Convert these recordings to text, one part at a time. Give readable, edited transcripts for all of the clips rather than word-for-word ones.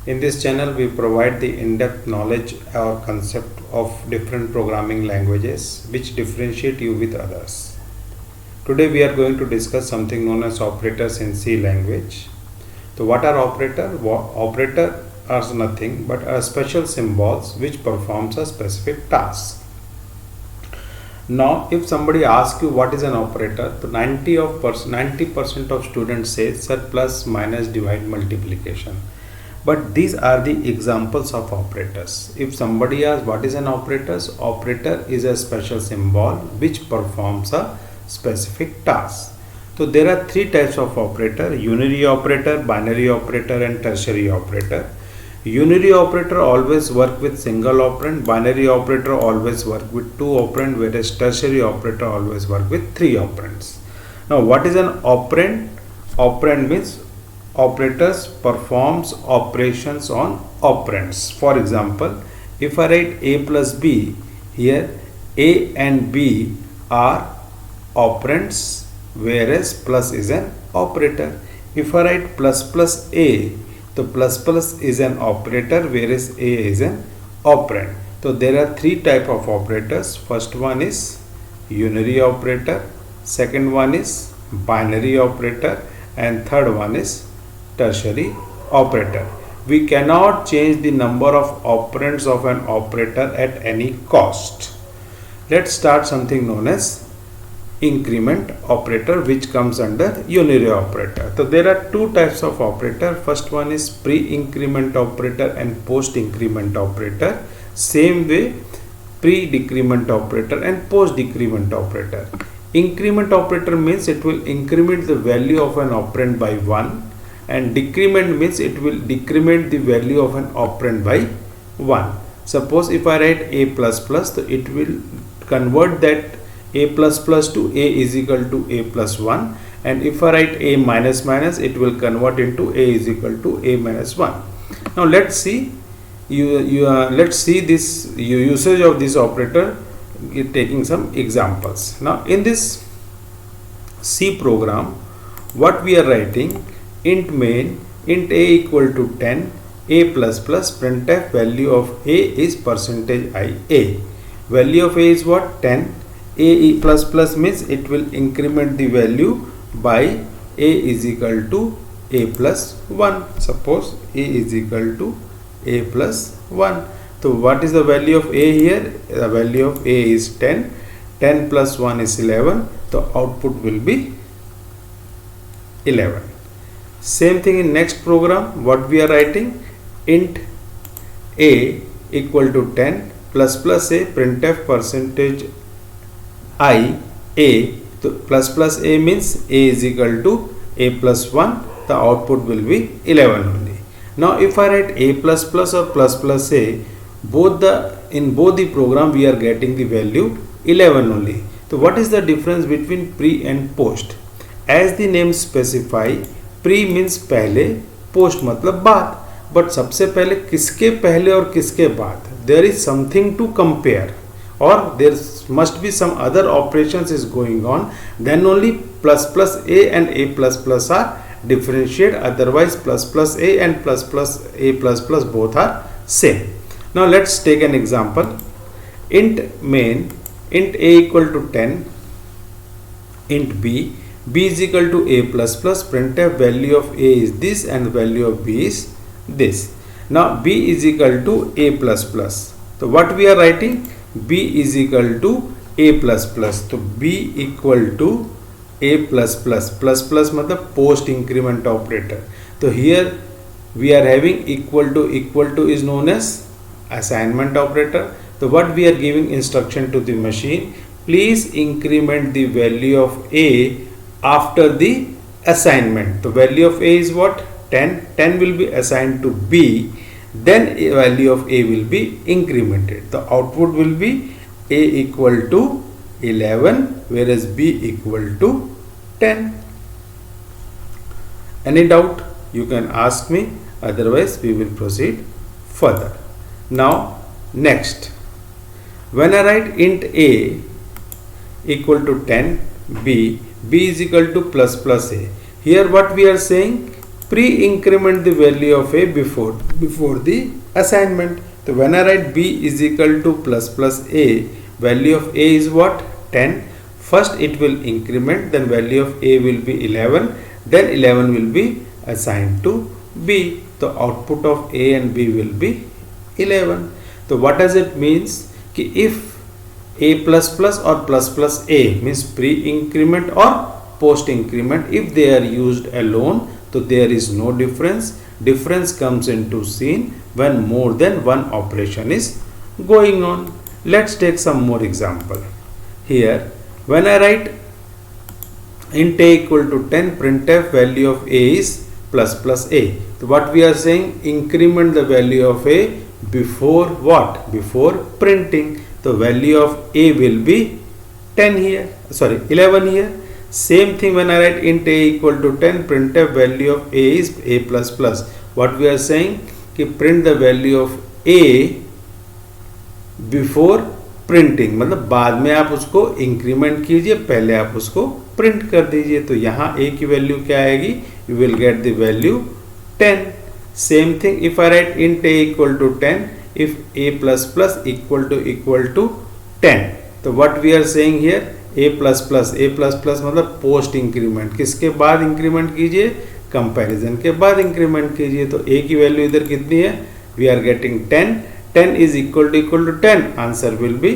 In this channel, we provide the in-depth knowledge or concept of different programming languages which differentiate you with others. Today, we are going to discuss something known as operators in C language. So, what are operators? Operator are nothing but are special symbols which performs a specific task. Now, if somebody asks you what is an operator, so 90% of students say sir, plus, minus, divide, multiplication. But these are the examples of operators. If somebody asks what is an operator, operator is a special symbol which performs a specific task. So there are three types of operator: unary operator, binary operator, and tertiary operator. Unary operator always work with single operand, binary operator always work with two operand, whereas tertiary operator always work with three operands. Now what is an operand? Operand means operators performs operations on operands. For example, if I write a plus b, here a and b are operands, whereas plus is an operator. If I write plus plus a, so plus plus is an operator, whereas a is an operand. So there are three type of operators. First one is unary operator, second one is binary operator, and third one is tertiary operator. We cannot change the number of operands of an operator at any cost. Let's start something known as increment operator, which comes under unary operator. So there are two types of operator. First one is pre-increment operator and post-increment operator. Same way, pre-decrement operator and post-decrement operator. Increment operator means it will increment the value of an operand by 1, and decrement means it will decrement the value of an operand by 1. Suppose if I write a plus plus, so it will convert that a plus plus to a is equal to a plus 1, and if I write a minus minus, it will convert into a is equal to a minus 1. Now let's see let's see this usage of this operator, taking some examples. Now in this C program, what we are writing: int main, int a equal to 10, a plus plus, printf value of a is percentage I a. Value of a is what? 10. A plus plus means it will increment the value by a is equal to a plus 1. Suppose a is equal to a plus 1. So what is the value of a here? The value of a is 10. 10 plus 1 is 11. The output will be 11. Same thing in next program. What we are writing? Int a equal to 10 plus plus a, printf percentage I a. So plus plus a means a is equal to a plus 1. The output will be 11 only. Now if I write a plus plus or plus plus a, in both the program we are getting the value 11 only. So what is the difference between pre and post? As the name specify, pre means पहले, post मतलब बाद. But सबसे पहले किसके पहले और किसके बाद? There is something to compare, or there must be some other operations is going on, then only plus plus a and a plus plus are differentiate. Otherwise plus plus a and plus plus a plus plus both are same. Now let's take an example. Int main, int a equal to 10, int b is equal to a plus plus, printf value of a is this and value of b is this. Now b is equal to a plus plus. So what we are writing? B is equal to a plus plus. So b equal to a plus plus. Plus plus मतलब post increment operator. So here we are having equal to is known as assignment operator. So what we are giving instruction to the machine: please increment the value of a after the assignment. The value of a is what? 10. 10 will be assigned to b. Then a value of a will be incremented. The output will be a equal to 11, whereas b equal to 10. Any doubt? You can ask me, otherwise we will proceed further. Now next, when I write int a equal to 10, b is equal to plus plus a. Here what we are saying? pre-increment the value of a before the assignment. So when I write b is equal to plus a, value of a is what? 10. First it will increment, then value of a will be 11, then 11 will be assigned to b. So output of a and b will be 11. So what does it means? Ki if a plus plus or plus a means pre-increment or post-increment, if they are used alone, so there is no difference. Difference comes into scene when more than one operation is going on. Let's take some more example. Here when I write int a equal to 10, printf value of a is plus a. So what we are saying, increment the value of a before what? Before printing. The value of a will be 10 here, sorry 11 here. Same thing when I write int a equal to 10, printf value of a is a plus plus. What we are saying कि print the value of a before printing, मतलब बाद में आप उसको increment कीजिए, पहले आप उसको प्रिंट कर दीजिए. तो यहाँ a की वैल्यू क्या आएगी? You will get the value 10. Same thing if I write int a equal to 10, if a plus plus equal to 10. तो what we are saying here, a plus plus मतलब post increment. किसके बाद increment कीजिए? Comparison के बाद increment कीजिए. तो a की वैल्यू इधर कितनी है? We are getting 10. 10 is equal to 10. Answer will be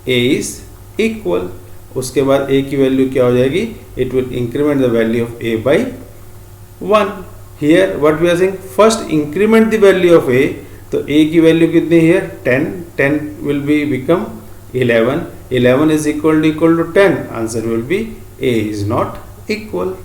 a is equal. उसके बाद a की वैल्यू क्या हो जाएगी? It will increment the value of a by 1. Here what we are saying, first increment the value of a. तो a की value कितनी है? 10. 10 will be become 11. 11 is equal to 10. Answer will be a is not equal.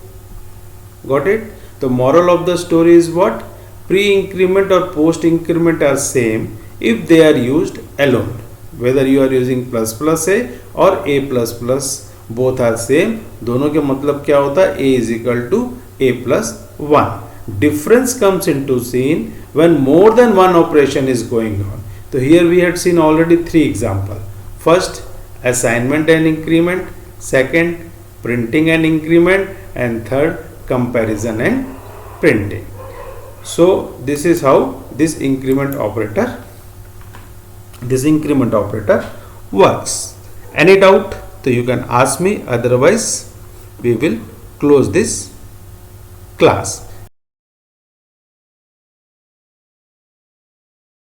Got it? The moral of the story is what? Pre-increment or post-increment are same if they are used alone. Whether you are using plus a or a plus plus, both are same. दोनों के मतलब क्या होता है? a is equal to a plus 1. Difference comes into scene when more than one operation is going on. So here we had seen already 3 examples. First, assignment and increment. Second, printing and increment. And third, comparison and printing. So this is how this increment operator works. Any doubt? So you can ask me. Otherwise, we will close this class.